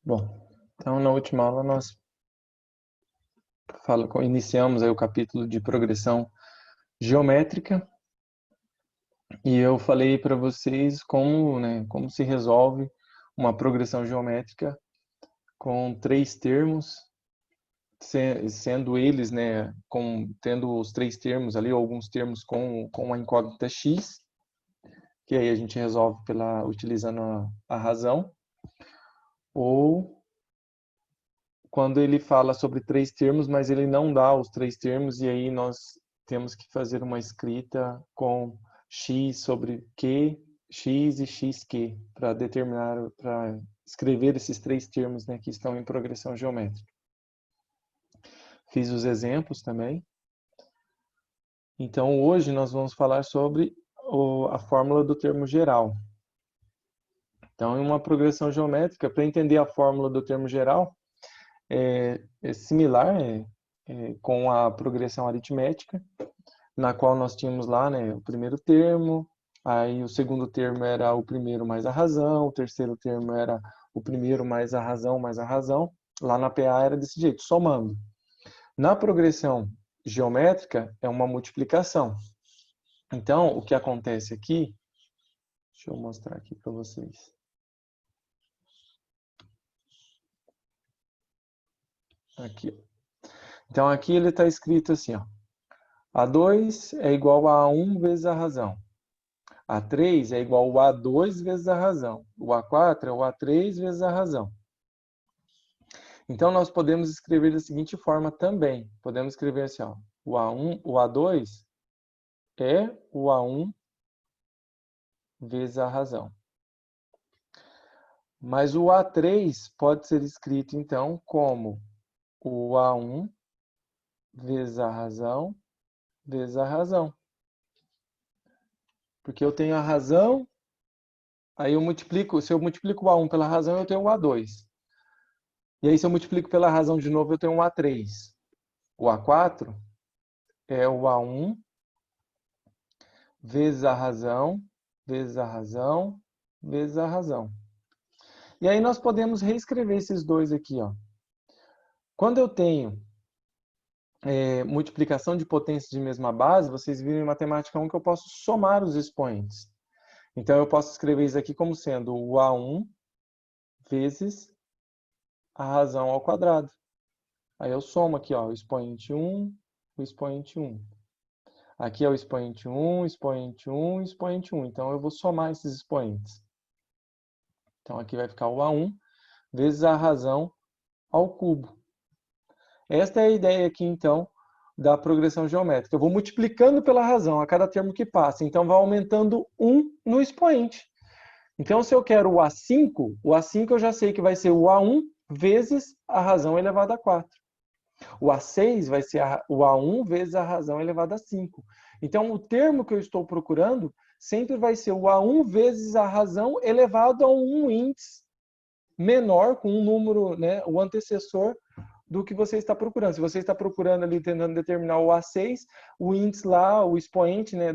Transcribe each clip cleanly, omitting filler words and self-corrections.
Bom, então na última aula nós iniciamos aí o capítulo de progressão geométrica e eu falei para vocês como se resolve uma progressão geométrica com três termos, sendo eles, tendo os três termos ali, ou alguns termos com a incógnita x, que aí a gente resolve utilizando a razão, ou quando ele fala sobre três termos, mas ele não dá os três termos, e aí nós temos que fazer uma escrita com x sobre q, x e xq, para escrever esses três termos, né, que estão em progressão geométrica. Fiz os exemplos também. Então, hoje nós vamos falar sobre a fórmula do termo geral. Então, em uma progressão geométrica, para entender a fórmula do termo geral, é similar com a progressão aritmética, na qual nós tínhamos lá, né, o primeiro termo, aí o segundo termo era o primeiro mais a razão, o terceiro termo era o primeiro mais a razão mais a razão. Lá na PA era desse jeito, somando. Na progressão geométrica é uma multiplicação. Então, o que acontece aqui, deixa eu mostrar aqui para vocês. Aqui. Então, aqui ele está escrito assim, ó. A2 é igual a 1 vezes a razão. A3 é igual a A2 vezes a razão. O A4 é o A3 vezes a razão. Então, nós podemos escrever da seguinte forma também. Podemos escrever assim, ó. O A2 é o A1 vezes a razão. Mas o A3 pode ser escrito, então, como o A1 vezes a razão vezes a razão. Porque eu tenho a razão, aí se eu multiplico o A1 pela razão, eu tenho o A2. E aí, se eu multiplico pela razão de novo, eu tenho um A3. O A4 é o A1 vezes a razão, vezes a razão, vezes a razão. E aí nós podemos reescrever esses dois aqui, ó. Quando eu tenho multiplicação de potências de mesma base, vocês viram em matemática 1 que eu posso somar os expoentes. Então, eu posso escrever isso aqui como sendo o A1 vezes a razão ao quadrado. Aí eu somo aqui, ó, o expoente 1, o expoente 1. Aqui é o expoente 1, expoente 1, expoente 1. Então, eu vou somar esses expoentes. Então, aqui vai ficar o A1 vezes a razão ao cubo. Esta é a ideia aqui, então, da progressão geométrica. Eu vou multiplicando pela razão a cada termo que passa. Então, vai aumentando 1 no expoente. Então, se eu quero o A5 eu já sei que vai ser o A1 vezes a razão elevada a 4. O A6 vai ser o A1 vezes a razão elevada a 5. Então, o termo que eu estou procurando sempre vai ser o A1 vezes a razão elevado a um índice menor, com um número, né, o antecessor do que você está procurando. Se você está procurando ali, tentando determinar o A6, o índice lá, o expoente, né,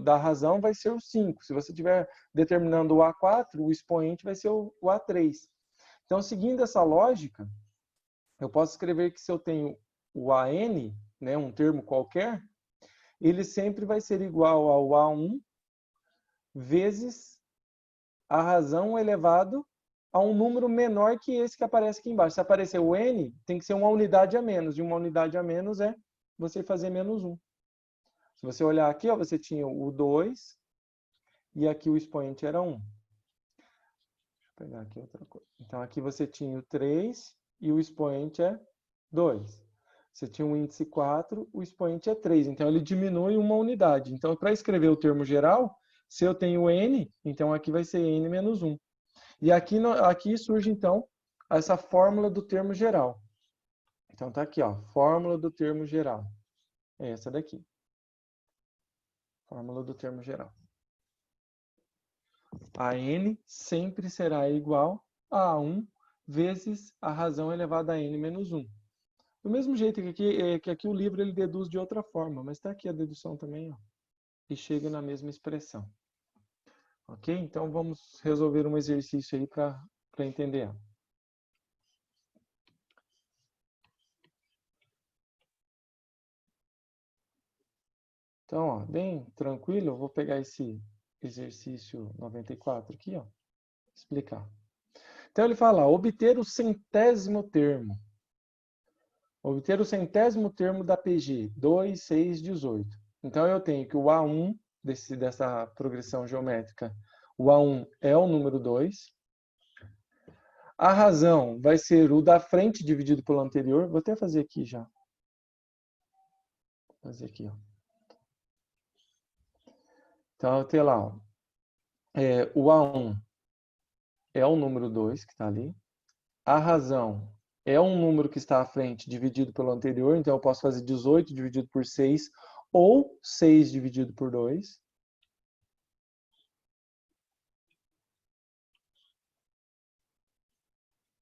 da razão vai ser o 5. Se você estiver determinando o A4, o expoente vai ser o A3. Então, seguindo essa lógica, eu posso escrever que se eu tenho o AN, né, um termo qualquer, ele sempre vai ser igual ao A1 vezes a razão elevado a um número menor que esse que aparece aqui embaixo. Se aparecer o N, tem que ser uma unidade a menos. E uma unidade a menos é você fazer menos 1. Se você olhar aqui, ó, você tinha o 2 e aqui o expoente era 1. Deixa eu pegar aqui outra coisa. Então, aqui você tinha o 3 e o expoente é 2. Você tinha um índice 4, o expoente é 3. Então, ele diminui uma unidade. Então, para escrever o termo geral, se eu tenho n, então aqui vai ser n menos 1. E aqui surge, então, essa fórmula do termo geral. Então, está aqui, ó, fórmula do termo geral. É essa daqui. Fórmula do termo geral. A n sempre será igual a 1 vezes a razão elevada a n menos 1. Do mesmo jeito que aqui o livro ele deduz de outra forma, mas está aqui a dedução também, ó, e chega na mesma expressão. Ok? Então, vamos resolver um exercício aí para entender. Então, ó, bem tranquilo, eu vou pegar esse exercício 94 aqui, ó, explicar. Então ele fala, obter o centésimo termo. Obter o centésimo termo da PG, 2, 6, 18. Então eu tenho que o A1 dessa progressão geométrica, o A1 é o número 2. A razão vai ser o da frente dividido pelo anterior. Vou até fazer aqui já. Vou fazer aqui, ó. Então eu tenho lá, ó, o A1 é o número 2 que está ali. A razão é um número que está à frente dividido pelo anterior, então eu posso fazer 18 dividido por 6 ou 6 dividido por 2.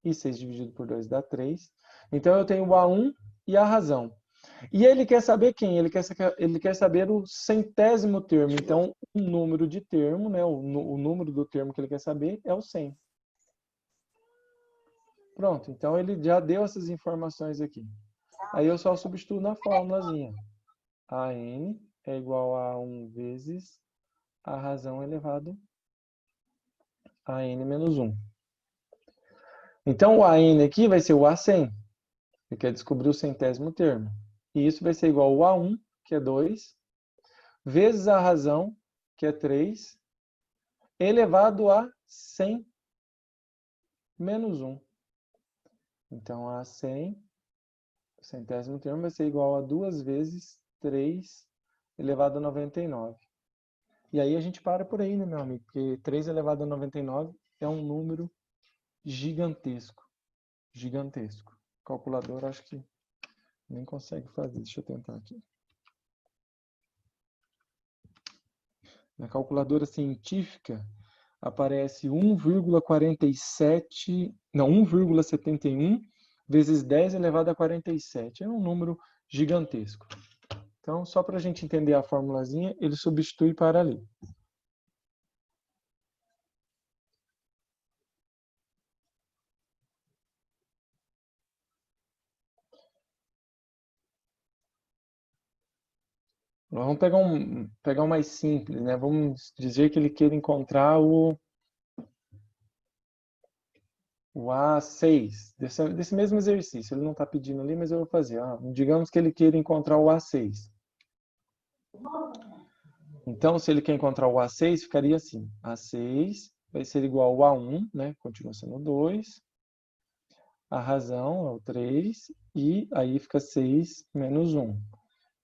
E 6 dividido por 2 dá 3. Então eu tenho o A1 e a razão. E ele quer saber quem? Ele quer saber o centésimo termo. Então, o número de termo, né, o número do termo que ele quer saber é o 100. Pronto, então ele já deu essas informações aqui. Aí eu só substituo na fórmulazinha. AN é igual a 1 vezes a razão elevado a n menos 1. Então, o AN aqui vai ser o A100. Ele quer descobrir o centésimo termo. E isso vai ser igual ao A1, que é 2, vezes a razão, que é 3, elevado a 100 menos 1. Então, a 100, o centésimo termo, vai ser igual a 2 vezes 3 elevado a 99. E aí a gente para por aí, né, meu amigo? Porque 3 elevado a 99 é um número gigantesco. Gigantesco. Calculador, acho que nem consegue fazer. Deixa eu tentar aqui. Na calculadora científica, aparece 1,47, não, 1,71 vezes 10 elevado a 47. É um número gigantesco. Então, só para a gente entender a formulazinha, ele substitui para ali. Vamos pegar um mais simples, né? Vamos dizer que ele queira encontrar o A6, desse mesmo exercício. Ele não está pedindo ali, mas eu vou fazer. Digamos que ele queira encontrar o A6. Então, se ele quer encontrar o A6, ficaria assim. A6 vai ser igual ao A1, né? Continua sendo 2. A razão é o 3. E aí fica 6 menos 1.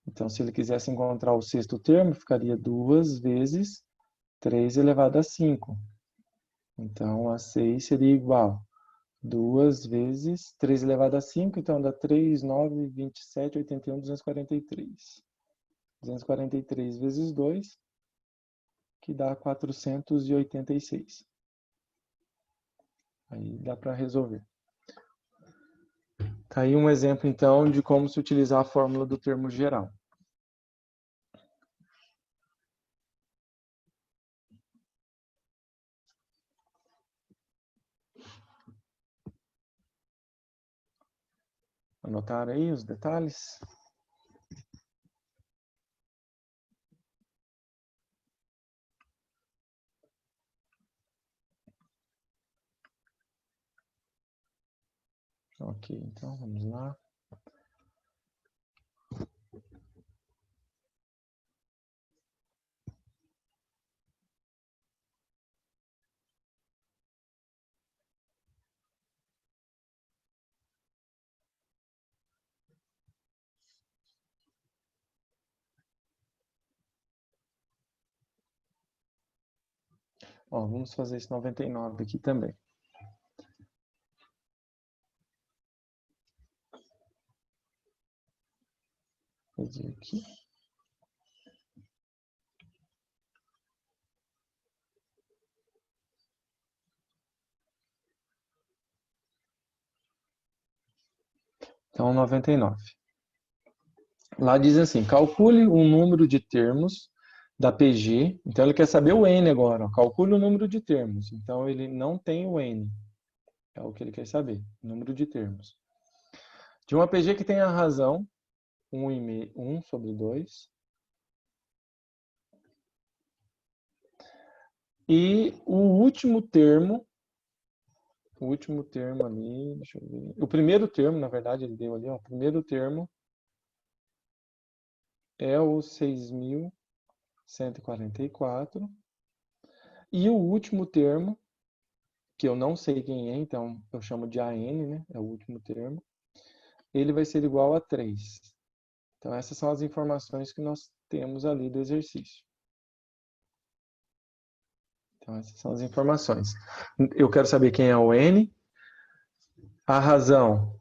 Então, se ele quisesse encontrar o sexto termo, ficaria 2 vezes 3 elevado a 5. Então, A6 seria igual 2 vezes 3 elevado a 5. Então, dá 3, 9, 27, 81, 243. 243 vezes 2, que dá 486. Aí dá para resolver. Tá aí um exemplo, então, de como se utilizar a fórmula do termo geral. Anotaram aí os detalhes? Ok, então vamos lá. Ó, vamos fazer esse 99 aqui também. Vou fazer aqui. Então, 99. Lá diz assim, calcule o número de termos da PG. Então, ele quer saber o N agora. Ó. Calcule o número de termos. Então, ele não tem o N. É o que ele quer saber, número de termos. De uma PG que tem a razão 1 sobre 2, E o último termo ali, deixa eu ver. O primeiro termo, na verdade, ele deu ali, ó. O primeiro termo é o 6.144. E o último termo, que eu não sei quem é, então eu chamo de AN, né? É o último termo. Ele vai ser igual a 3. Então, essas são as informações que nós temos ali do exercício. Então, essas são as informações. Eu quero saber quem é o N. A razão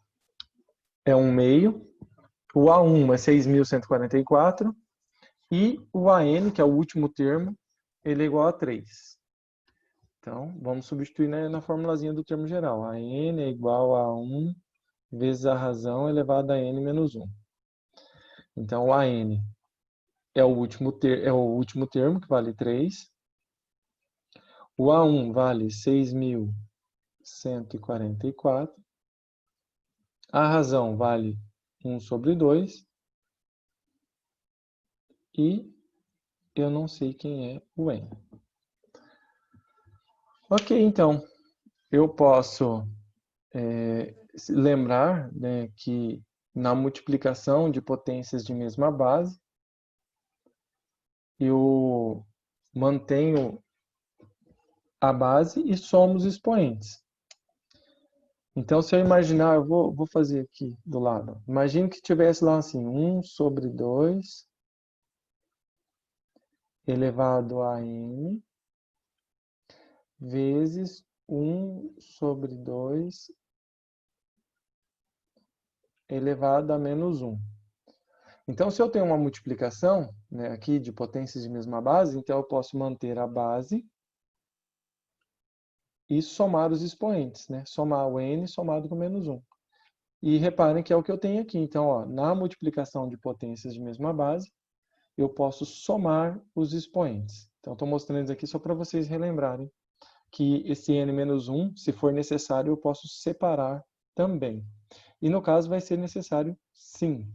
é 1 meio. O A1 é 6.144. E o AN, que é o último termo, ele é igual a 3. Então, vamos substituir na formulazinha do termo geral. A n é igual a 1 vezes a razão elevado a n menos 1. Então, o AN é o último termo, que vale 3. O A1 vale 6.144. A razão vale 1 sobre 2. E eu não sei quem é o N. Ok, então, eu posso lembrar, né, que na multiplicação de potências de mesma base, eu mantenho a base e somo os expoentes. Então, se eu imaginar, eu vou fazer aqui do lado. Imagine que tivesse lá assim, 1 sobre 2 elevado a n vezes 1 sobre 2 elevado a menos 1. Então, se eu tenho uma multiplicação, né, aqui de potências de mesma base, então eu posso manter a base e somar os expoentes, né? Somar o n somado com menos 1. E reparem que é o que eu tenho aqui. Então, ó, na multiplicação de potências de mesma base, eu posso somar os expoentes. Então, estou mostrando isso aqui só para vocês relembrarem que esse n menos 1, se for necessário, eu posso separar também. E no caso vai ser necessário sim.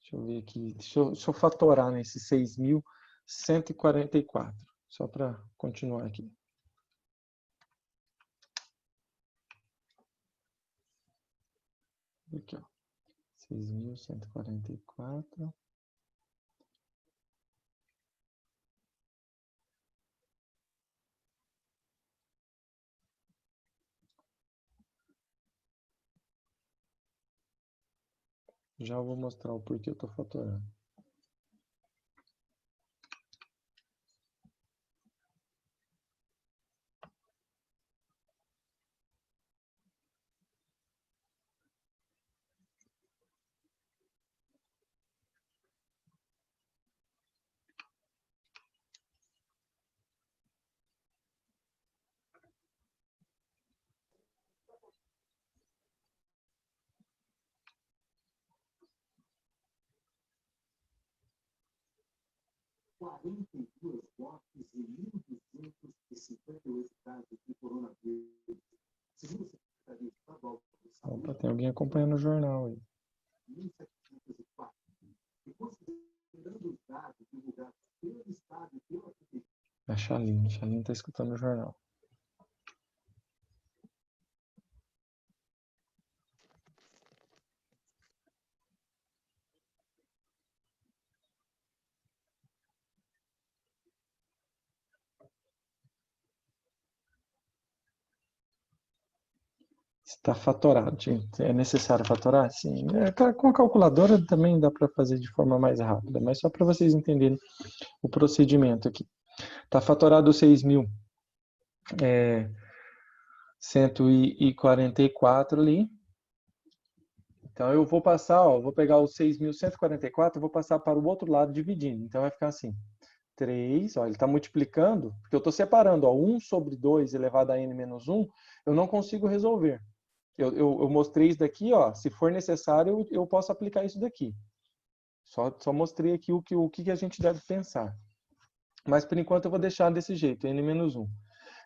Deixa eu ver aqui, deixa eu fatorar nesse 6.144, só para continuar aqui. Aqui, ó, 6.144. Já vou mostrar o porquê eu estou fatorando. Opa, tem alguém acompanhando o jornal aí. A Chaline está escutando o jornal. Está fatorado, gente. É necessário fatorar? Sim. Com a calculadora também dá para fazer de forma mais rápida, mas só para vocês entenderem o procedimento aqui. Está fatorado 6.144 ali. Então eu vou passar, ó, vou pegar o 6.144 e vou passar para o outro lado dividindo. Então vai ficar assim, 3, ó, ele está multiplicando, porque eu estou separando, ó, 1 sobre 2 elevado a n menos 1, eu não consigo resolver. Eu mostrei isso daqui, ó, se for necessário, eu posso aplicar isso daqui. Só mostrei aqui o que a gente deve pensar. Mas por enquanto eu vou deixar desse jeito, n menos 1.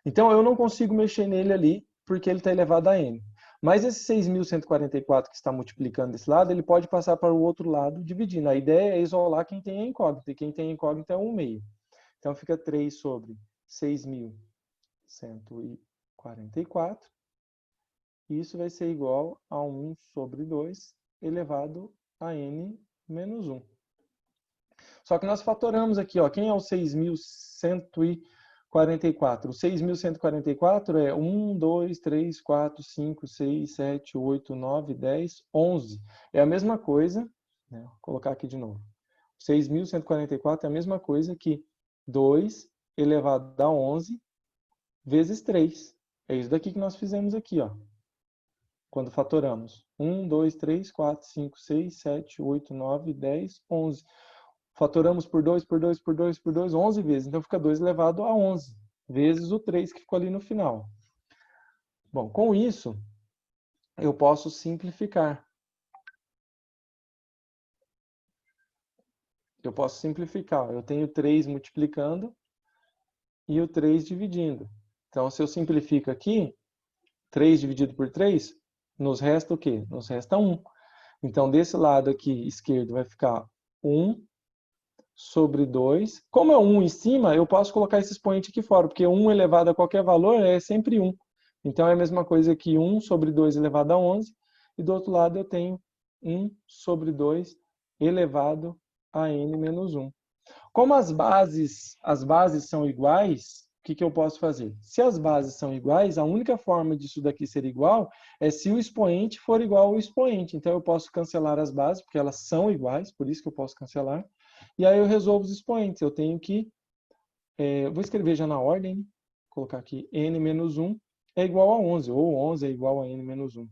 Então eu não consigo mexer nele ali, porque ele está elevado a n. Mas esse 6.144 que está multiplicando desse lado, ele pode passar para o outro lado dividindo. A ideia é isolar quem tem a incógnita, e quem tem a incógnita é 1 meio. Então, fica 3 sobre 6.144. Isso vai ser igual a 1 sobre 2 elevado a n menos 1. Só que nós fatoramos aqui, ó, quem é o 6.144? O 6.144 é 1, 2, 3, 4, 5, 6, 7, 8, 9, 10, 11. É a mesma coisa, né? Vou colocar aqui de novo. 6.144 é a mesma coisa que 2 elevado a 11 vezes 3. É isso daqui que nós fizemos aqui, ó. Quando fatoramos. 1, 2, 3, 4, 5, 6, 7, 8, 9, 10, 11. Fatoramos por 2, por 2, por 2, por 2, 11 vezes. Então, fica 2 elevado a 11, vezes o 3 que ficou ali no final. Bom, com isso, eu posso simplificar. Eu posso simplificar. Eu tenho 3 multiplicando e o 3 dividindo. Então, se eu simplifico aqui, 3 dividido por 3, nos resta o quê? Nos resta 1. Então, desse lado aqui esquerdo vai ficar 1 sobre 2. Como é 1 em cima, eu posso colocar esse expoente aqui fora, porque 1 elevado a qualquer valor é sempre 1. Então, é a mesma coisa que 1 sobre 2 elevado a 11. E do outro lado eu tenho 1 sobre 2 elevado a n menos 1. Como as bases são iguais, o que eu posso fazer? Se as bases são iguais, a única forma disso daqui ser igual é se o expoente for igual ao expoente. Então, eu posso cancelar as bases, porque elas são iguais, por isso que eu posso cancelar. E aí eu resolvo os expoentes. Eu tenho que, vou escrever já na ordem, vou colocar aqui n menos 1 é igual a 11, ou 11 é igual a n menos 1.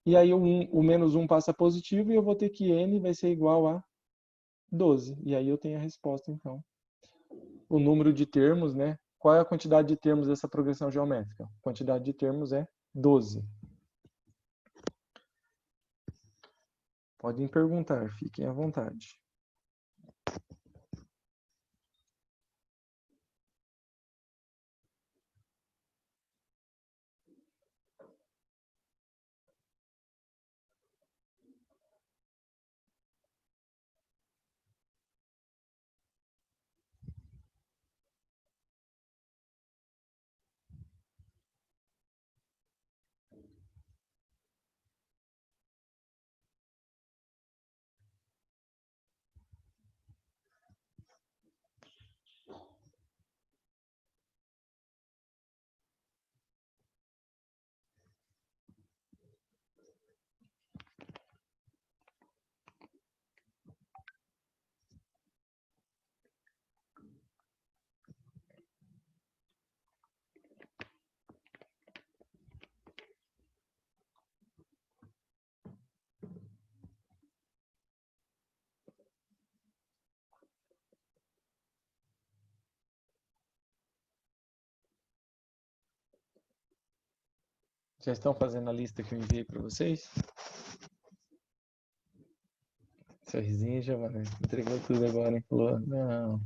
E aí o menos 1 passa positivo e eu vou ter que n vai ser igual a 12. E aí eu tenho a resposta, então. O número de termos, né? Qual é a quantidade de termos dessa progressão geométrica? A quantidade de termos é 12. Podem perguntar, fiquem à vontade. Já estão fazendo a lista que eu enviei para vocês? Sorrisinho, Giovanni. Entregou tudo agora, hein? Falou, não.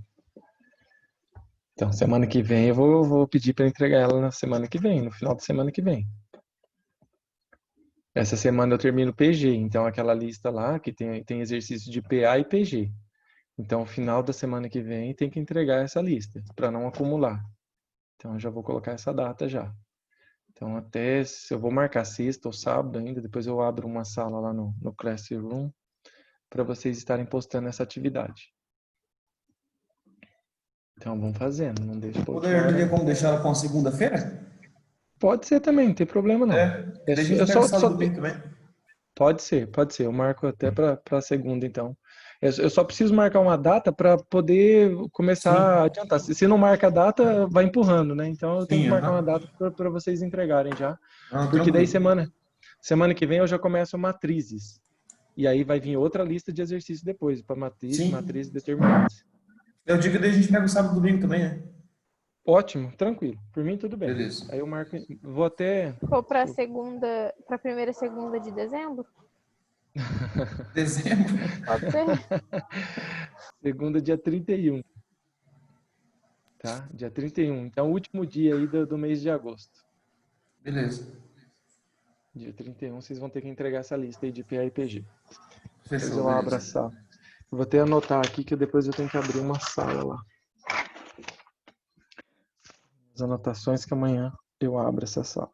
Então, semana que vem eu vou pedir para entregar ela na semana que vem, no final de semana que vem. Essa semana eu termino PG, então aquela lista lá que tem exercício de PA e PG. Então, no final da semana que vem tem que entregar essa lista, para não acumular. Então, eu já vou colocar essa data já. Então, até eu vou marcar sexta ou sábado ainda, depois eu abro uma sala lá no Classroom para vocês estarem postando essa atividade. Então, vamos fazendo, não deixa para última hora. Teria como deixar ela com a segunda-feira? Pode ser também, não tem problema não. Daí a gente pega sábado e domingo também. Pode ser. Eu marco até para segunda, então. Eu só preciso marcar uma data para poder começar a adiantar. Se não marca a data, vai empurrando, né? Então eu tenho que marcar uma data para vocês entregarem já. Porque daí semana que vem eu já começo matrizes. E aí vai vir outra lista de exercícios depois, para matrizes determinantes. Eu digo que daí a gente pega o sábado e domingo também, né? Ótimo, tranquilo. Por mim tudo bem. Beleza. Aí eu marco, vou até... Ou para a primeira segunda de dezembro? Dezembro? Pode ser? Segunda, dia 31. Tá? Dia 31. Então, o último dia aí do mês de agosto. Beleza. Dia 31, vocês vão ter que entregar essa lista aí de PA e PG. Fechou, Depois eu abro a sala. Vou até anotar aqui que depois eu tenho que abrir uma sala lá. As anotações que amanhã eu abro essa sala.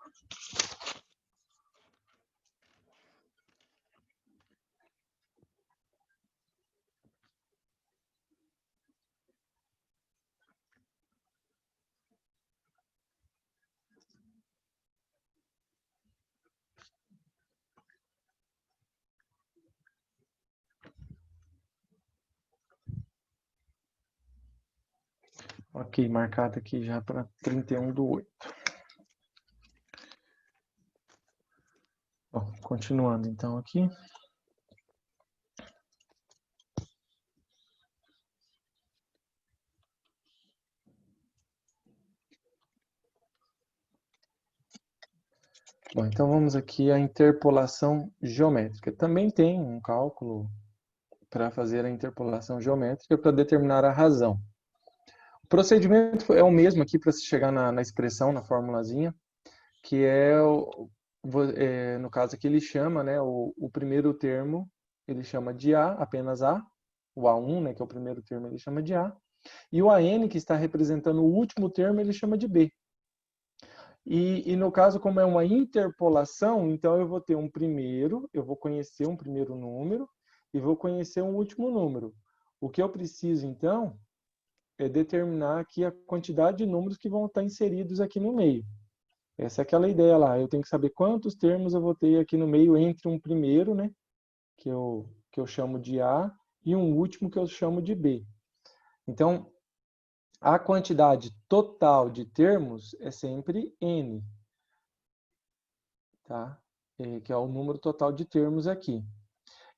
Ok, marcado aqui já para 31/8. Bom, continuando então aqui. Bom, então vamos aqui à interpolação geométrica. Também tem um cálculo para fazer a interpolação geométrica para determinar a razão. O procedimento é o mesmo aqui para se chegar na expressão, na formulazinha, que no caso aqui ele chama, né, o primeiro termo, ele chama de A, apenas A, o A1, né, que é o primeiro termo, ele chama de A, e o AN, que está representando o último termo, ele chama de B. E no caso, como é uma interpolação, então eu vou ter um primeiro, eu vou conhecer um primeiro número e vou conhecer um último número. O que eu preciso, então, é determinar aqui a quantidade de números que vão estar inseridos aqui no meio. Essa é aquela ideia lá, eu tenho que saber quantos termos eu vou ter aqui no meio entre um primeiro, né, que eu chamo de A, e um último que eu chamo de B. Então, a quantidade total de termos é sempre N, tá? Que é o número total de termos aqui.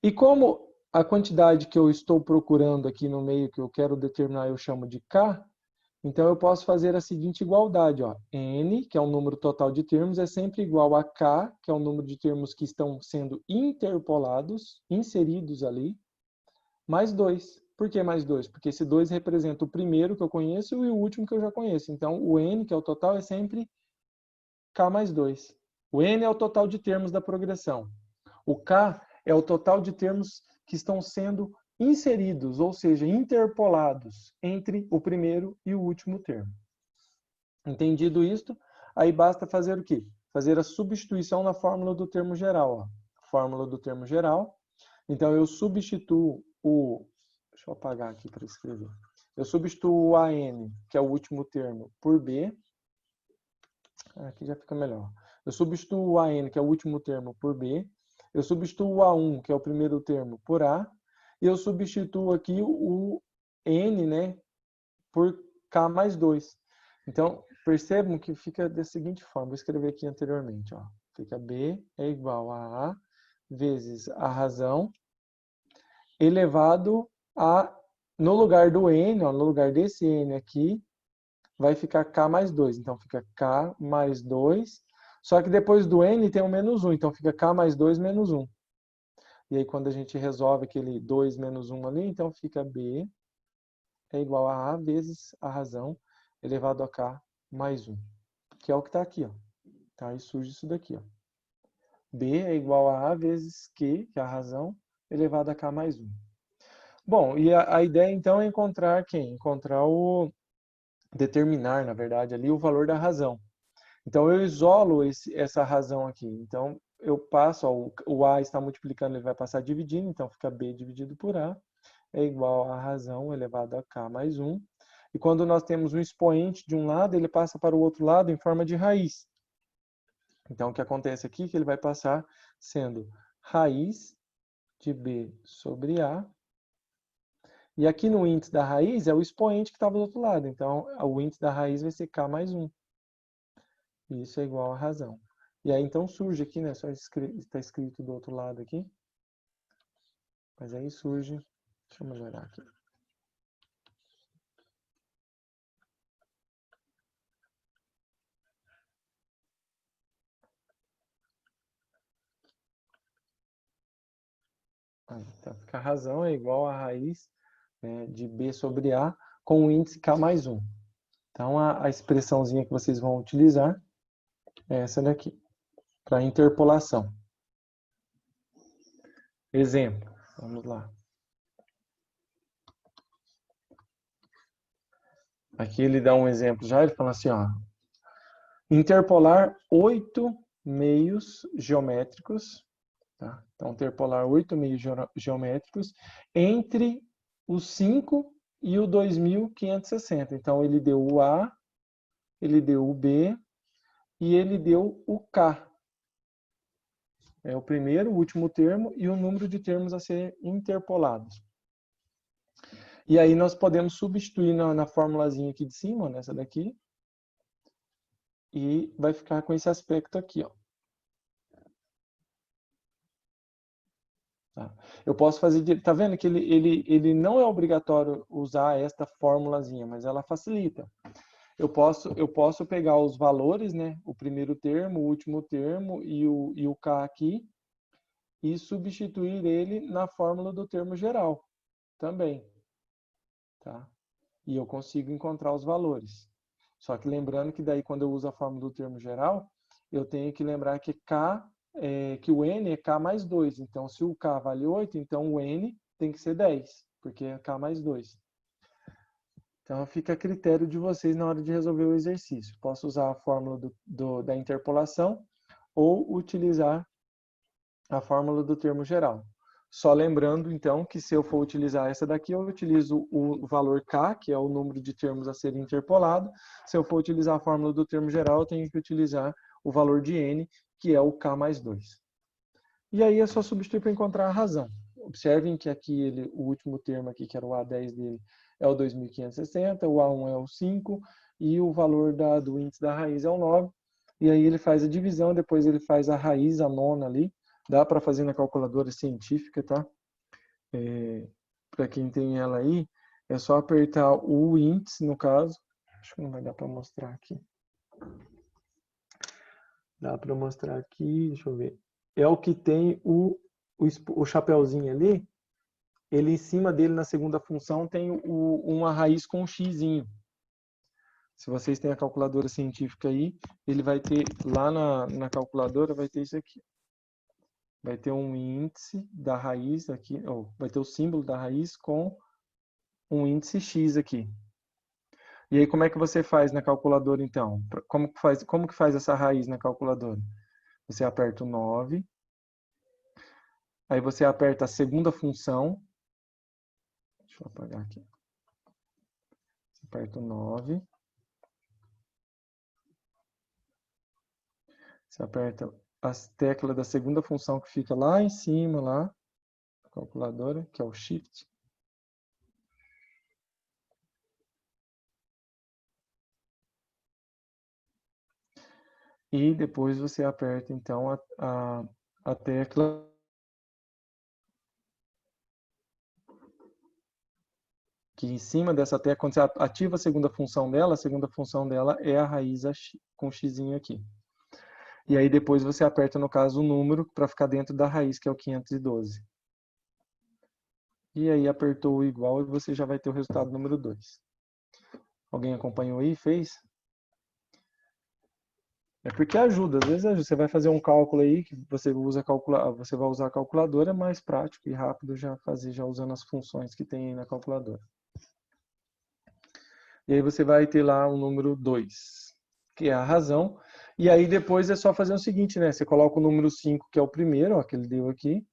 E como a quantidade que eu estou procurando aqui no meio, que eu quero determinar, eu chamo de K, então eu posso fazer a seguinte igualdade, ó. N, que é o número total de termos, é sempre igual a K, que é o número de termos que estão sendo interpolados, inseridos ali, mais 2. Por que mais 2? Porque esse 2 representa o primeiro que eu conheço e o último que eu já conheço. Então, o N, que é o total, é sempre K mais 2. O N é o total de termos da progressão. O K é o total de termos que estão sendo inseridos, ou seja, interpolados entre o primeiro e o último termo. Entendido isto, aí basta fazer o quê? Fazer a substituição na fórmula do termo geral. Ó. Fórmula do termo geral. Então, eu substituo o... Deixa eu apagar aqui para escrever. Eu substituo o AN, que é o último termo, por B. Aqui já fica melhor. Eu substituo o AN, que é o último termo, por B. Eu substituo o A1, que é o primeiro termo, por A. E eu substituo aqui o N, né, por K mais 2. Então, percebam que fica da seguinte forma. Vou escrever aqui anteriormente. Ó. Fica B é igual a vezes a razão elevado a, no lugar do N, ó, no lugar desse N aqui, vai ficar K mais 2. Então, fica K mais 2. Só que depois do N tem um menos 1. Então, fica K mais 2 menos 1. E aí, quando a gente resolve aquele 2 menos 1 ali, então fica B é igual a vezes a razão elevado a K mais 1. Que é o que está aqui. Ó. Tá? E surge isso daqui. Ó. B é igual a vezes Q, que é a razão, elevado a K mais 1. Bom, e a ideia então é encontrar quem? Determinar, na verdade, ali o valor da razão. Então, eu isolo essa razão aqui. Então, eu passo, ó, o A está multiplicando, ele vai passar dividindo, então fica B dividido por A, é igual a razão elevado a K mais 1. E quando nós temos um expoente de um lado, ele passa para o outro lado em forma de raiz. Então, o que acontece aqui é que ele vai passar sendo raiz de B sobre A. E aqui no índice da raiz é o expoente que estava do outro lado. Então, o índice da raiz vai ser K mais 1. E isso é igual a razão. E aí, então, surge aqui, né? Só está escrito do outro lado aqui. Mas aí surge... Deixa eu melhorar aqui. Então, a razão é igual a raiz, né, de B sobre A com o índice K mais 1. Então, a expressãozinha que vocês vão utilizar é essa daqui, para interpolação. Exemplo, vamos lá. Aqui ele dá um exemplo já, ele fala assim, ó, Interpolar 8 meios geométricos. Tá? Então, interpolar 8 meios geométricos entre o 5 e o 2560. Então, ele deu o A, ele deu o B e ele deu o K. É o primeiro, o último termo e o número de termos a ser interpolados. E aí nós podemos substituir na formulazinha aqui de cima, nessa daqui, e vai ficar com esse aspecto aqui, ó. Tá? Eu posso fazer, tá vendo que ele não é obrigatório usar esta formulazinha, mas ela facilita. Eu posso pegar os valores, né, o primeiro termo, o último termo e o K aqui, e substituir ele na fórmula do termo geral também. Tá? E eu consigo encontrar os valores. Só que lembrando que daí quando eu uso a fórmula do termo geral, eu tenho que lembrar que que o N é K mais 2. Então, se o K vale 8, então o N tem que ser 10, porque é K mais 2. Então, fica a critério de vocês na hora de resolver o exercício. Posso usar a fórmula da interpolação ou utilizar a fórmula do termo geral. Só lembrando, então, que se eu for utilizar essa daqui, eu utilizo o valor K, que é o número de termos a ser interpolado. Se eu for utilizar a fórmula do termo geral, eu tenho que utilizar o valor de N, que é o K mais 2. E aí é só substituir para encontrar a razão. Observem que aqui o último termo aqui, que era o A10 dele, é o 2560, o A1 é o 5 e o valor do índice da raiz é o 9. E aí ele faz a divisão, depois ele faz a raiz, a nona ali. Dá para fazer na calculadora científica, tá? Para quem tem ela aí, é só apertar o índice, no caso. Acho que não vai dar para mostrar aqui. Dá para mostrar aqui, deixa eu ver. É o que tem o chapeuzinho ali. Ele em cima dele, na segunda função, tem uma raiz com um xizinho. Se vocês têm a calculadora científica aí, ele vai ter, lá na calculadora, vai ter isso aqui. Vai ter um índice da raiz aqui, ou vai ter o símbolo da raiz com um índice x aqui. E aí como é que você faz na calculadora então? Como que faz essa raiz na calculadora? Você aperta o 9, aí você aperta a segunda função, deixa eu apagar aqui. Você aperta o 9, você aperta as teclas da segunda função que fica lá em cima, lá, na calculadora, que é o Shift. E depois você aperta, então, a tecla que em cima dessa tecla, quando você ativa a segunda função dela é a raiz com xizinho aqui. E aí depois você aperta, no caso, o número para ficar dentro da raiz, que é o 512. E aí apertou o igual e você já vai ter o resultado número 2. Alguém acompanhou aí? Fez? É porque ajuda, às vezes ajuda. Você vai fazer um cálculo aí que você vai usar a calculadora, é mais prático e rápido já usando as funções que tem aí na calculadora. E aí você vai ter lá o número 2, que é a razão. E aí depois é só fazer o seguinte, né? Você coloca o número 5, que é o primeiro, ó, que ele deu aqui.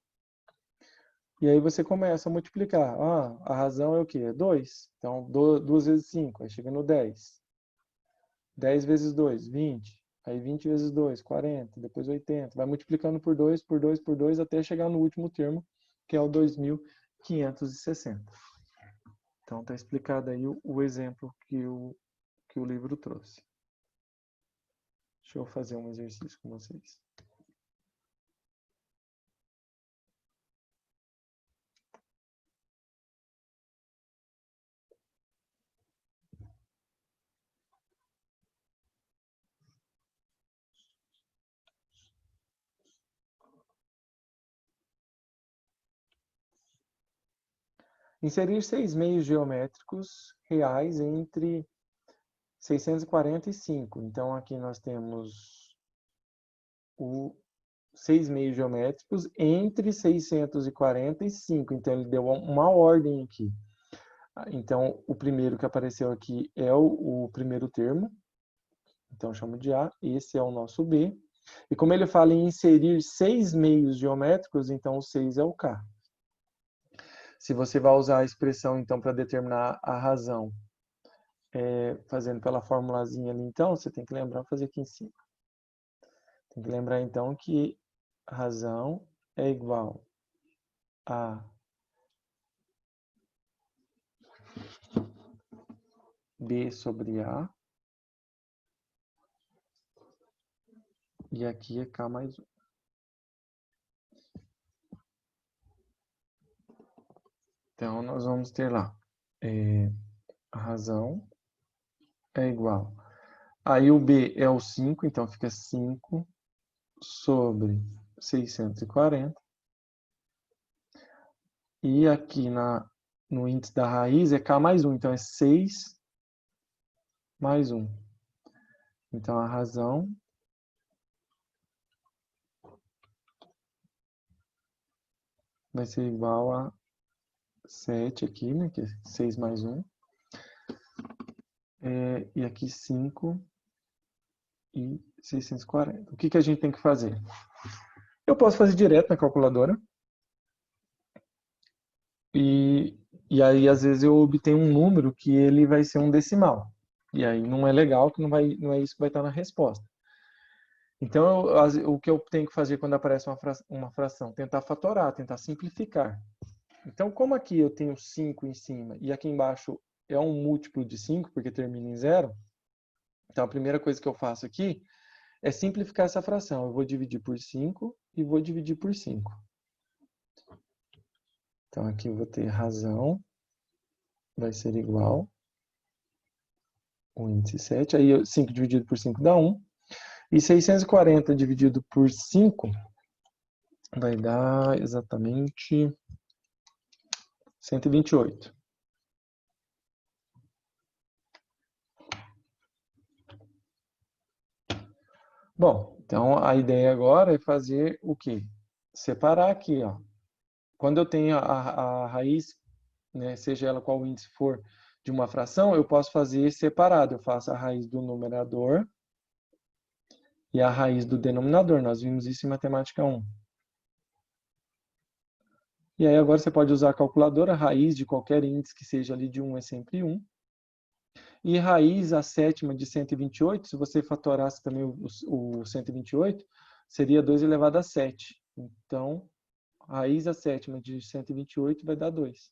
E aí você começa a multiplicar. Ah, a razão é o quê? É 2. Então, 2 vezes 5, aí chega no 10. 10 vezes 2, 20. Aí 20 vezes 2, 40. Depois 80. Vai multiplicando por 2, por 2, por 2, até chegar no último termo, que é o 2560. Então, está explicado aí o exemplo que o livro trouxe. Deixa eu fazer um exercício com vocês. Inserir 6 meios geométricos reais entre 640 e 5. Então, aqui nós temos 6 meios geométricos entre 640 e 5. Então, ele deu uma ordem aqui. Então, o primeiro que apareceu aqui é o primeiro termo. Então, eu chamo de A. Esse é o nosso B. E como ele fala em inserir 6 meios geométricos, então o 6 é o K. Se você vai usar a expressão, então, para determinar a razão, fazendo pela formulazinha ali, então, você tem que lembrar fazer aqui em cima. Tem que lembrar, então, que a razão é igual a B sobre A. E aqui é K mais 1. Então, nós vamos ter lá, a razão é igual. Aí o B é o 5, então fica 5 sobre 640. E aqui no índice da raiz é K mais 1, então é 6 mais 1. Então a razão vai ser igual a 7 aqui, né, que é 6 mais 1. E aqui 5 e 640. O que a gente tem que fazer? Eu posso fazer direto na calculadora. E aí, às vezes, eu obtenho um número que ele vai ser um decimal. E aí não é legal, que não é isso que vai estar na resposta. Então, o que eu tenho que fazer quando aparece uma fração? Tentar fatorar, tentar simplificar. Então, como aqui eu tenho 5 em cima e aqui embaixo é um múltiplo de 5, porque termina em 0, então a primeira coisa que eu faço aqui é simplificar essa fração. Eu vou dividir por 5 e vou dividir por 5. Então, aqui eu vou ter razão, vai ser igual o índice 7. Aí, 5 dividido por 5 dá 1. E 640 dividido por 5 vai dar exatamente 128. Bom, então a ideia agora é fazer o quê? Separar aqui, ó. Quando eu tenho a raiz, né, seja ela qual índice for, de uma fração, eu posso fazer separado. Eu faço a raiz do numerador e a raiz do denominador. Nós vimos isso em matemática 1. E aí agora você pode usar a calculadora, raiz de qualquer índice que seja ali de 1 é sempre 1. E raiz a sétima de 128, se você fatorasse também o 128, seria 2 elevado a 7. Então, raiz a sétima de 128 vai dar 2.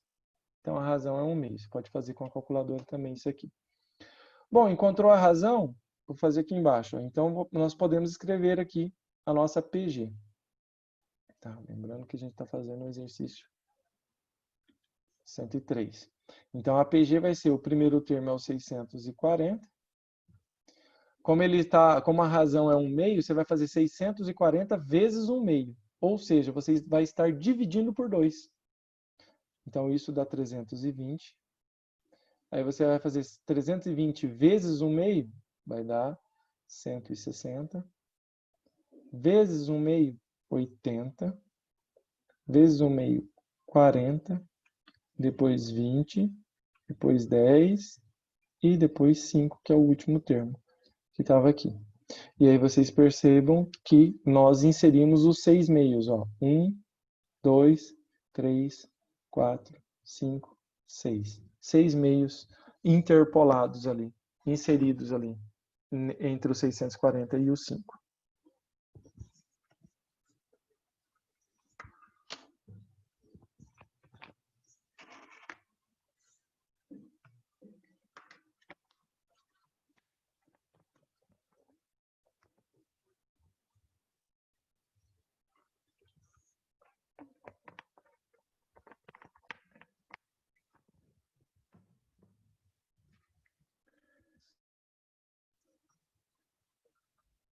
Então, a razão é 1 meio. Você pode fazer com a calculadora também isso aqui. Bom, encontrou a razão? Vou fazer aqui embaixo. Então, nós podemos escrever aqui a nossa PG. Tá, lembrando que a gente está fazendo o exercício 103. Então, a PG vai ser, o primeiro termo é o 640. Como a razão é 1 meio, você vai fazer 640 vezes 1 meio. Ou seja, você vai estar dividindo por 2. Então, isso dá 320. Aí você vai fazer 320 vezes 1 meio, vai dar 160. Vezes 1 meio, 80. Vezes 1 meio, 40. Depois 20. Depois 10. E depois 5, que é o último termo que estava aqui. E aí vocês percebam que nós inserimos os 6 meios. 1, 2, 3, 4, 5, 6. 6 meios interpolados ali, inseridos ali, entre os 640 e os 5.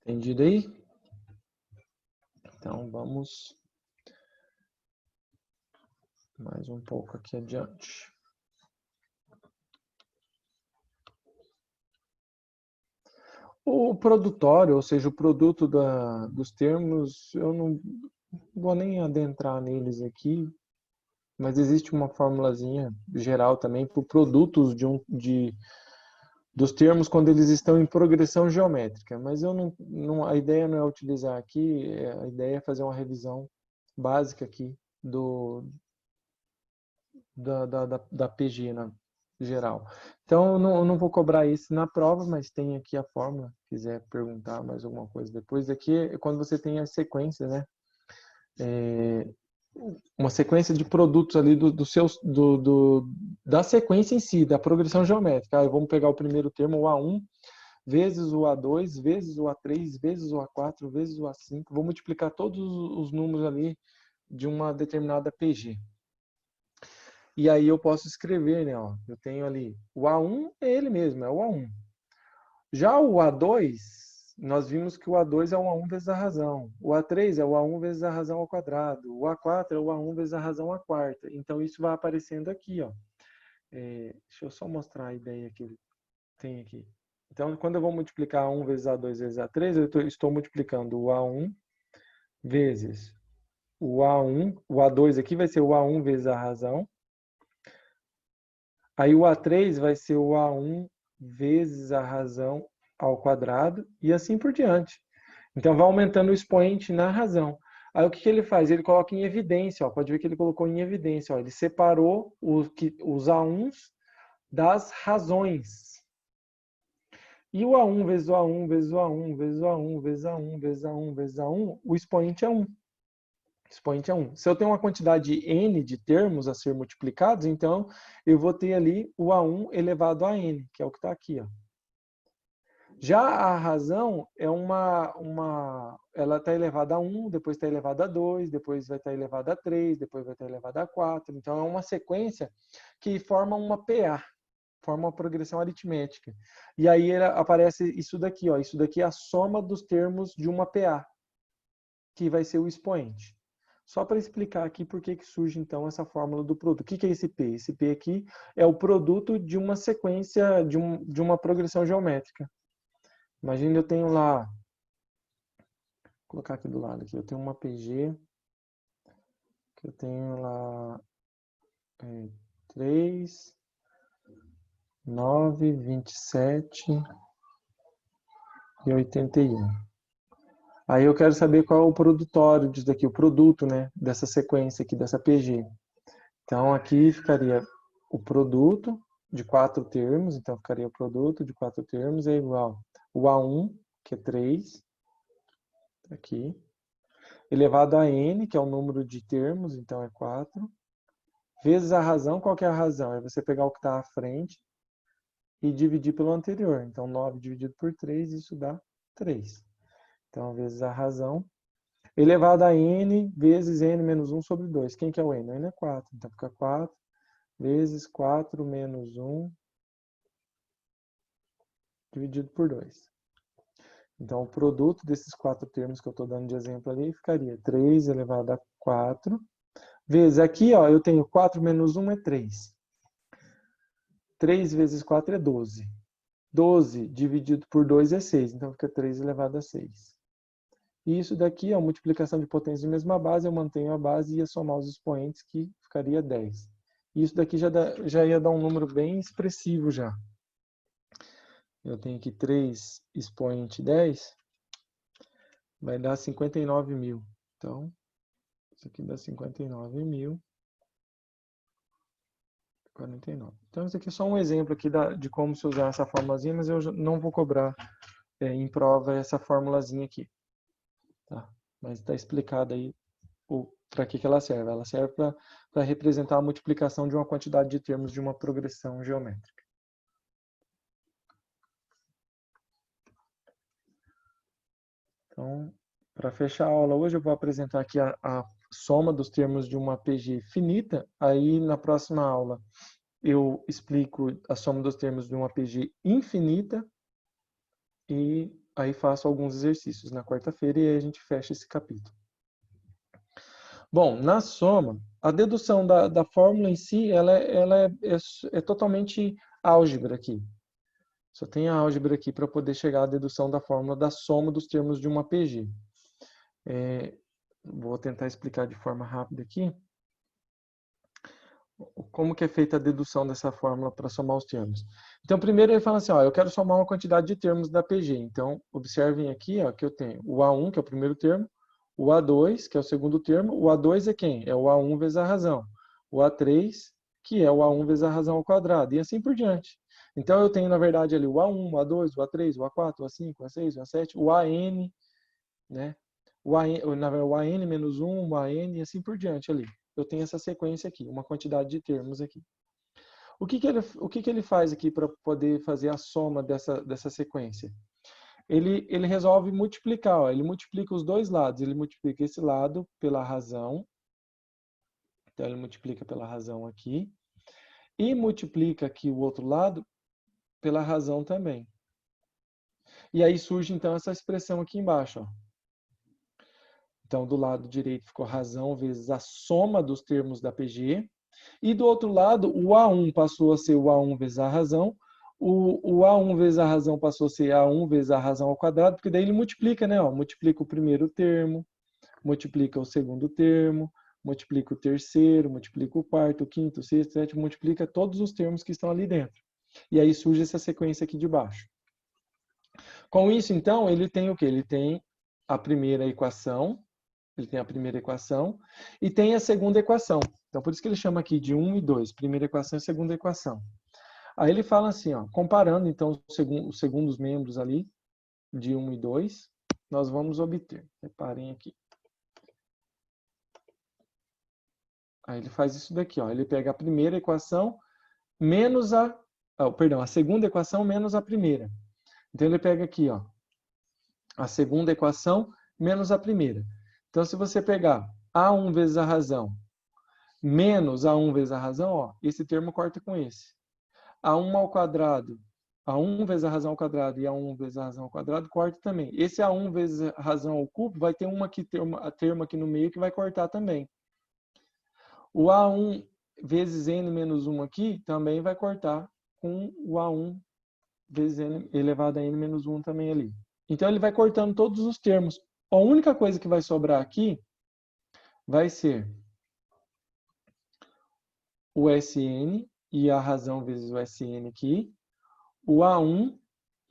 Entendido aí? Então, vamos mais um pouco aqui adiante. O produtório, ou seja, o produto dos termos, eu não vou nem adentrar neles aqui, mas existe uma formulazinha geral também para produtos de dos termos quando eles estão em progressão geométrica. Mas eu a ideia não é utilizar aqui, a ideia é fazer uma revisão básica aqui da PG geral. Então, eu não vou cobrar isso na prova, mas tem aqui a fórmula. Se quiser perguntar mais alguma coisa depois. Aqui é quando você tem as sequências, né? Uma sequência de produtos ali da sequência em si, da progressão geométrica. Vamos pegar o primeiro termo, o A1, vezes o A2, vezes o A3, vezes o A4, vezes o A5. Vou multiplicar todos os números ali de uma determinada PG. E aí eu posso escrever, né? Ó, eu tenho ali o A1 é ele mesmo, é o A1. Já o A2, nós vimos que o A2 é o A1 vezes a razão. O A3 é o A1 vezes a razão ao quadrado. O A4 é o A1 vezes a razão à quarta. Então isso vai aparecendo aqui, ó. Deixa eu só mostrar a ideia que ele tem aqui. Então, quando eu vou multiplicar A1 vezes A2 vezes A3, eu estou multiplicando o A1 vezes o A1. O A2 aqui vai ser o A1 vezes a razão. Aí o A3 vai ser o A1 vezes a razão ao quadrado e assim por diante. Então vai aumentando o expoente na razão. Aí o que ele faz? Ele coloca em evidência, ó, pode ver que ele colocou em evidência. Ó, ele separou os A1s das razões. E o A1 vezes o A1 vezes o A1 vezes o A1 vezes A1 vezes A1 vezes A1, o expoente é 1. Expoente é 1. Se eu tenho uma quantidade n de termos a ser multiplicados, então eu vou ter ali o A1 elevado a n, que é o que está aqui. Ó. Já a razão é ela está elevada a 1, depois está elevada a 2, depois vai estar elevada a 3, depois vai estar elevada a 4. Então é uma sequência que forma uma PA, forma uma progressão aritmética. E aí aparece isso daqui. Ó. Isso daqui é a soma dos termos de uma PA, que vai ser o expoente. Só para explicar aqui por que surge, então, essa fórmula do produto. O que é esse P? Esse P aqui é o produto de uma sequência, de uma progressão geométrica. Imagina eu tenho lá, vou colocar aqui do lado, aqui, eu tenho uma PG, que eu tenho lá 3, 9, 27 e 81. Aí eu quero saber qual é o produtório disso daqui, o produto, né, dessa sequência aqui, dessa PG. Então, aqui ficaria o produto de 4 termos. Então, ficaria o produto de 4 termos é igual o A1, que é 3, aqui, elevado a n, que é o número de termos, então é 4, vezes a razão. Qual que é a razão? É você pegar o que está à frente e dividir pelo anterior. Então, 9 dividido por 3, isso dá 3. Então, vezes a razão, elevado a n vezes n menos 1 sobre 2. Quem que é o n? O n é 4. Então, fica 4 vezes 4 menos 1 dividido por 2. Então, o produto desses 4 termos que eu estou dando de exemplo ali ficaria 3 elevado a 4, vezes aqui, ó, eu tenho 4 menos 1 é 3. 3 vezes 4 é 12. 12 dividido por 2 é 6, então fica 3 elevado a 6. E isso daqui é a multiplicação de potências de mesma base, eu mantenho a base e ia somar os expoentes, que ficaria 10. E isso daqui já ia dar um número bem expressivo já. Eu tenho aqui 3 expoente 10, vai dar 59 mil. Então, isso aqui dá 59.049. Então, isso aqui é só um exemplo aqui de como se usar essa formulazinha, mas eu não vou cobrar em prova essa formulazinha aqui. Tá? Mas está explicado aí para que ela serve. Ela serve para representar a multiplicação de uma quantidade de termos de uma progressão geométrica. Então, para fechar a aula hoje, eu vou apresentar aqui a soma dos termos de uma PG finita. Aí, na próxima aula, eu explico a soma dos termos de uma PG infinita. E aí faço alguns exercícios na quarta-feira e aí a gente fecha esse capítulo. Bom, na soma, a dedução da fórmula em si, ela é totalmente álgebra aqui. Só tem a álgebra aqui para poder chegar à dedução da fórmula da soma dos termos de uma PG. Vou tentar explicar de forma rápida aqui. como que é feita a dedução dessa fórmula para somar os termos. Então, primeiro ele fala assim, ó, eu quero somar uma quantidade de termos da PG. Então, observem aqui, ó, que eu tenho o A1, que é o primeiro termo, o A2, que é o segundo termo, o A2 é quem? É o A1 vezes a razão. O A3, que é o A1 vezes a razão ao quadrado, e assim por diante. Então, eu tenho, na verdade, ali o A1, o A2, o A3, o A4, o A5, o A6, o A7, o AN, né? O AN menos 1, o AN, e assim por diante ali. Eu tenho essa sequência aqui, uma quantidade de termos aqui. O que ele faz aqui para poder fazer a soma dessa sequência? Ele resolve multiplicar, ó, ele multiplica os dois lados, ele multiplica esse lado pela razão, então ele multiplica pela razão aqui, e multiplica aqui o outro lado pela razão também. E aí surge então essa expressão aqui embaixo, ó. Então do lado direito ficou razão vezes a soma dos termos da PG, e do outro lado, o A1 passou a ser o A1 vezes a razão, o A1 vezes a razão passou a ser A1 vezes a razão ao quadrado, porque daí ele multiplica, né? Ó, multiplica o primeiro termo, multiplica o segundo termo, multiplica o terceiro, multiplica o quarto, o quinto, o sexto, o sétimo, multiplica todos os termos que estão ali dentro. E aí surge essa sequência aqui de baixo. Com isso, então, ele tem o quê? Ele tem a primeira equação, e tem a segunda equação. Então, por isso que ele chama aqui de 1 e 2, primeira equação e segunda equação. Aí ele fala assim, ó, comparando então os segundos membros ali, de 1 e 2, nós vamos obter. Reparem aqui. Aí ele faz isso daqui, ó, ele pega a primeira equação menos a segunda equação menos a primeira. Então ele pega aqui, ó, a segunda equação menos a primeira. Então se você pegar A1 vezes a razão menos A1 vezes a razão, ó, esse termo corta com esse. A1 ao quadrado, A1 vezes a razão ao quadrado e A1 vezes a razão ao quadrado, corta também. Esse A1 vezes a razão ao cubo vai ter termo aqui no meio que vai cortar também. O A1 vezes N menos 1 aqui também vai cortar com o A1 vezes N elevado a N menos 1 também ali. Então ele vai cortando todos os termos. A única coisa que vai sobrar aqui vai ser o SN e a razão vezes o SN aqui, o A1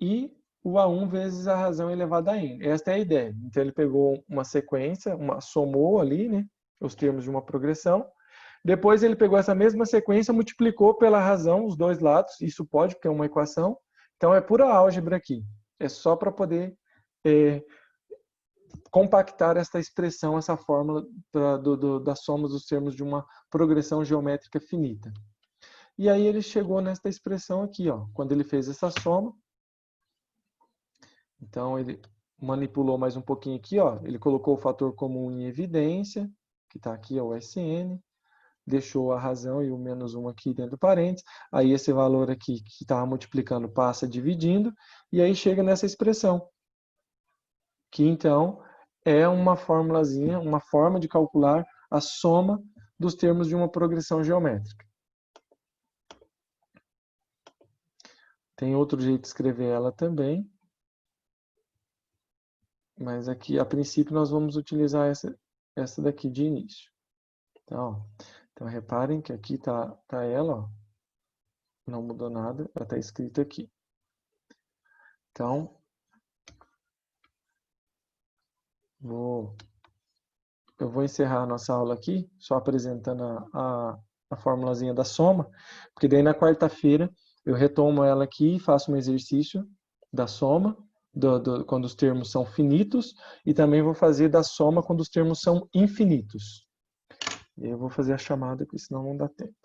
e o A1 vezes a razão elevada a N. Esta é a ideia. Então ele pegou uma sequência, somou ali, né, os termos de uma progressão. Depois ele pegou essa mesma sequência, multiplicou pela razão os dois lados. Isso pode, porque é uma equação. Então é pura álgebra aqui. É só para poder compactar essa expressão, essa fórmula da soma dos termos de uma progressão geométrica finita. E aí ele chegou nesta expressão aqui, ó, quando ele fez essa soma. Então ele manipulou mais um pouquinho aqui, ó, ele colocou o fator comum em evidência, que está aqui, é o SN, deixou a razão e o menos 1 aqui dentro do parênteses, aí esse valor aqui que estava multiplicando passa dividindo, e aí chega nessa expressão, que então é uma formulazinha, uma forma de calcular a soma dos termos de uma progressão geométrica. Tem outro jeito de escrever ela também, mas aqui, a princípio, nós vamos utilizar essa daqui de início. Então reparem que aqui tá ela, ó, não mudou nada, ela está escrita aqui. Então, eu vou encerrar a nossa aula aqui, só apresentando a formulazinha da soma, porque daí na quarta-feira eu retomo ela aqui e faço um exercício da soma, quando os termos são finitos, e também vou fazer da soma quando os termos são infinitos. E aí eu vou fazer a chamada, porque senão não dá tempo.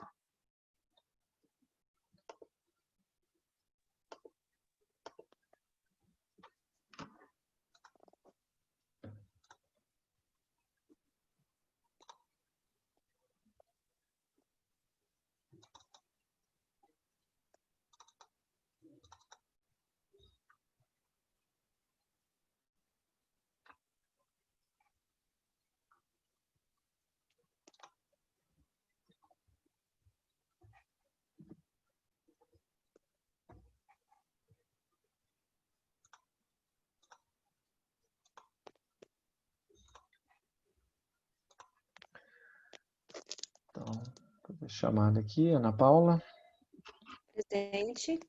chamada aqui, Ana Paula, Presente.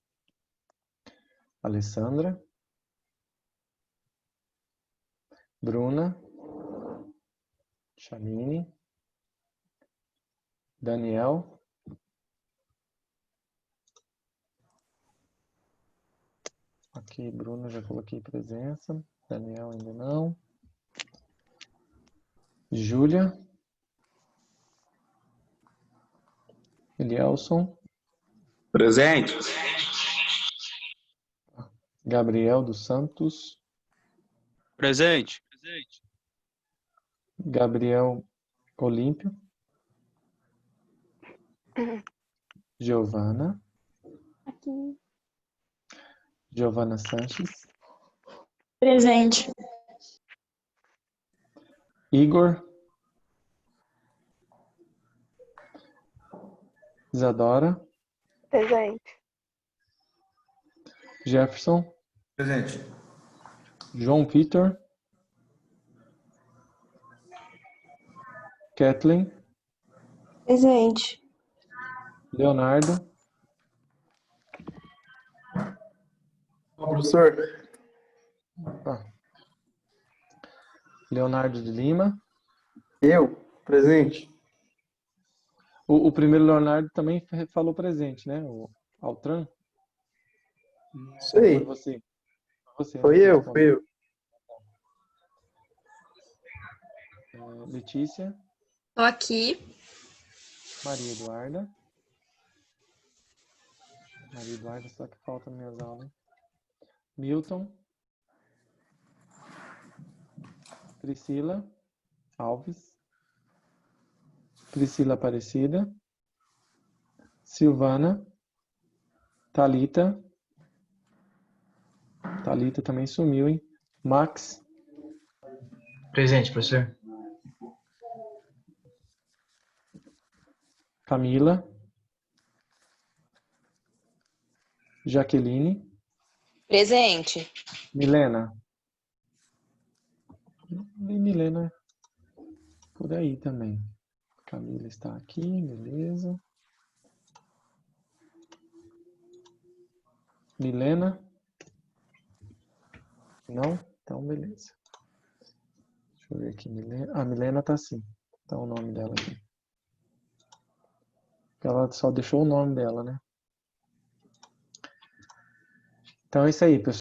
Alessandra, Bruna, Chamini, Daniel, aqui, Bruna, já coloquei presença, Daniel ainda não, Júlia, Elielson, Presente. Gabriel dos Santos, Presente. Gabriel Olímpio, Giovana, Aqui. Giovana Sanches, Presente. Igor, Isadora, Presente. Jefferson, Presente. João Vitor, Kathleen, Presente. Leonardo, Professor, Leonardo de Lima. eu, presente. O primeiro Leonardo também falou presente, né? O Altran. Isso aí. Foi você. Foi né, que eu, respondeu. foi eu. Letícia, Tô aqui. Maria Eduarda. Maria Eduarda, só que falta nas minhas aulas. Milton. Priscila Alves. Priscila Aparecida. Silvana. Thalita. Thalita também sumiu, hein? Max. Presente, professor. Camila. Jaqueline. Presente. Milena. E Milena por aí também. Camila está aqui, beleza. Milena? Não? Então, beleza. Deixa eu ver aqui. A Milena tá sim. Tá o nome dela aqui. Ela só deixou o nome dela, né? Então é isso aí, pessoal.